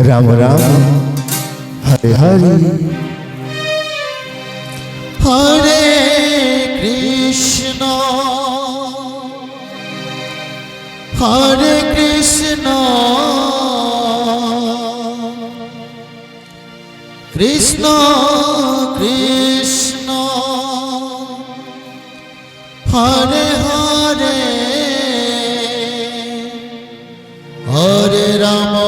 Ram Ram Hare Hare Hare Krishna Hare Krishna Krishna Krishna Hare Hare Hare Ram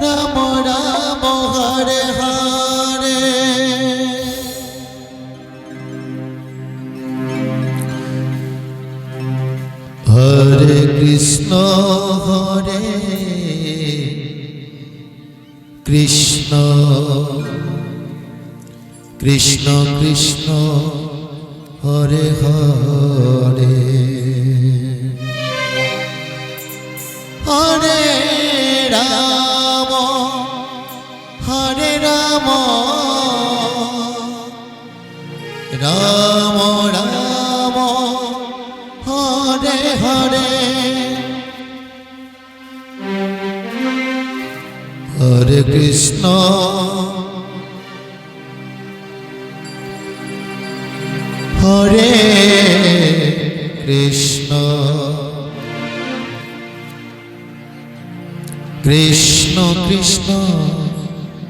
Ram Ram Hare Hare Hare Krishna Krishna Krishna Hare Hare Hare Ram Ram Ram Hare Hare Hare Krishna Hare Krishna Krishna Krishna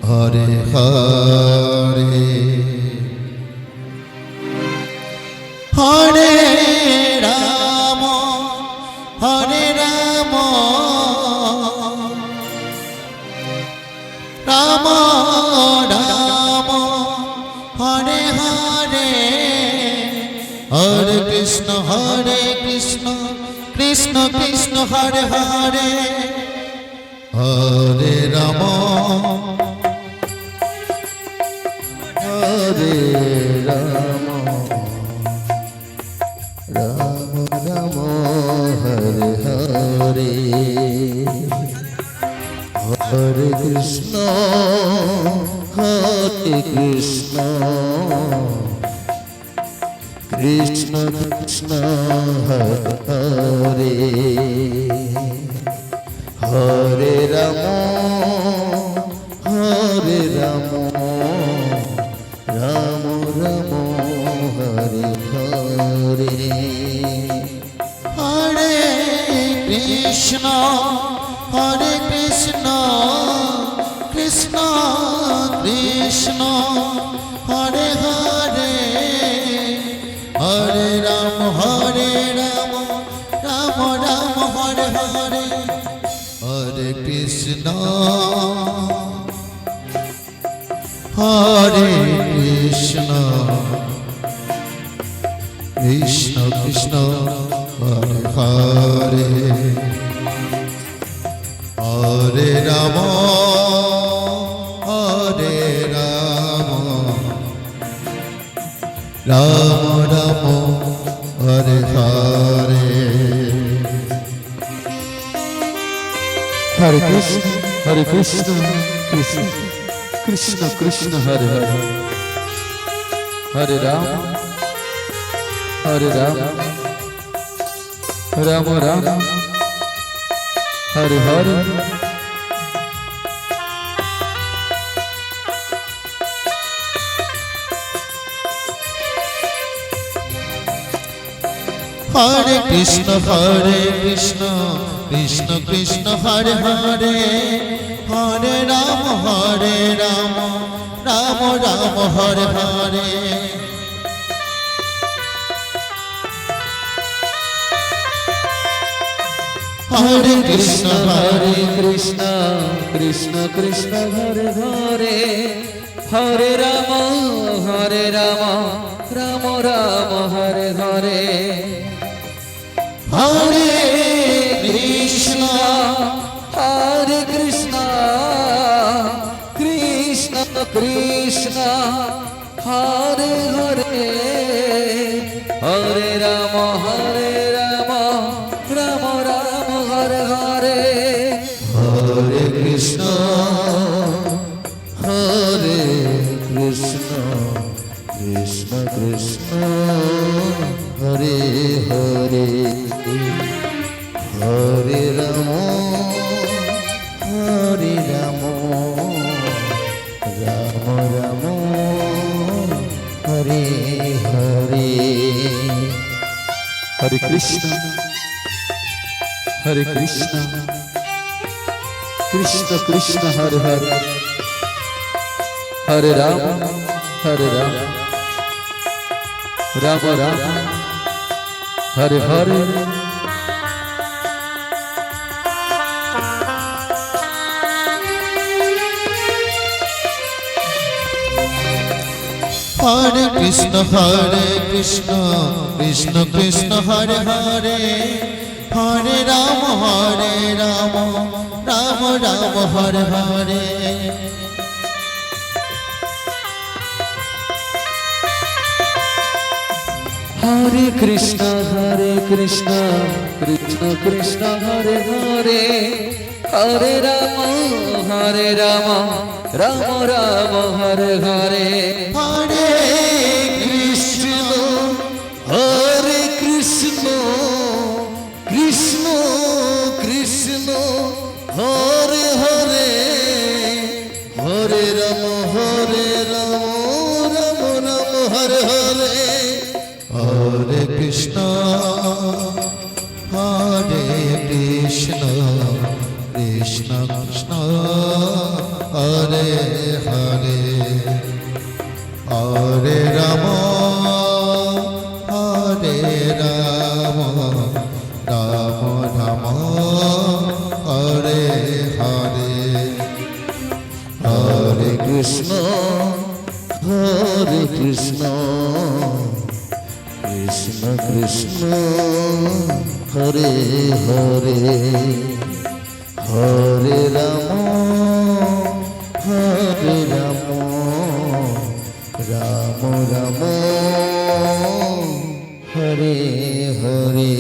Hare Hare Hare Ram Ram Ram Hare Hare Hare Krishna Krishna Krishna Hare Hare Hare Ram Ram Ram Hare Hare Hare Krishna Krishna Krishna Hare Hare Hare Ram Ram Ram Hare Hare Hare Krishna Krishna Krishna Hare Hare Hare Ram Ram Ram Hare Hare Hare Krishna Krishna Krishna Hare Hare Hare Ram Ram Ram Hare Hare Hare Krishna Krishna Krishna Krishna Hare Hare Hare Ram Ram Ram Hare Hare Hare Krishna Krishna Krishna Hare Hare Hare Ram Ram Ram Hare Hare Hare Krishna Krishna Krishna Hare Hare Hare Ram Ram Ram Hare Hare Hare Krishna Krishna Krishna Hare Hare Hare Ram Ram Ram Hare Hare Hare Krishna Krishna Krishna Hare Hare Hare Ram Hare Krishna Hare Krishna Krishna Krishna Hare Hare Hare Ram Ram Ram Hare Hare Hare Krishna Krishna Krishna Hare Hare Hare Ram Ram Ram Hare Hare Hare Krishna Krishna Krishna Hare Hare Hare Ram Ram Ram Hare Hare Hare Krishna Hare Krishna Krishna Krishna Hare Hare Hare Ram Ram Ram Hare Hare Hare Krishna Krishna Krishna Hare Hare Hare Ram Ram Ram Hare Hare Hare Krishna Krishna Krishna Hare Hare Hare Ram Ram Ram Hare Hare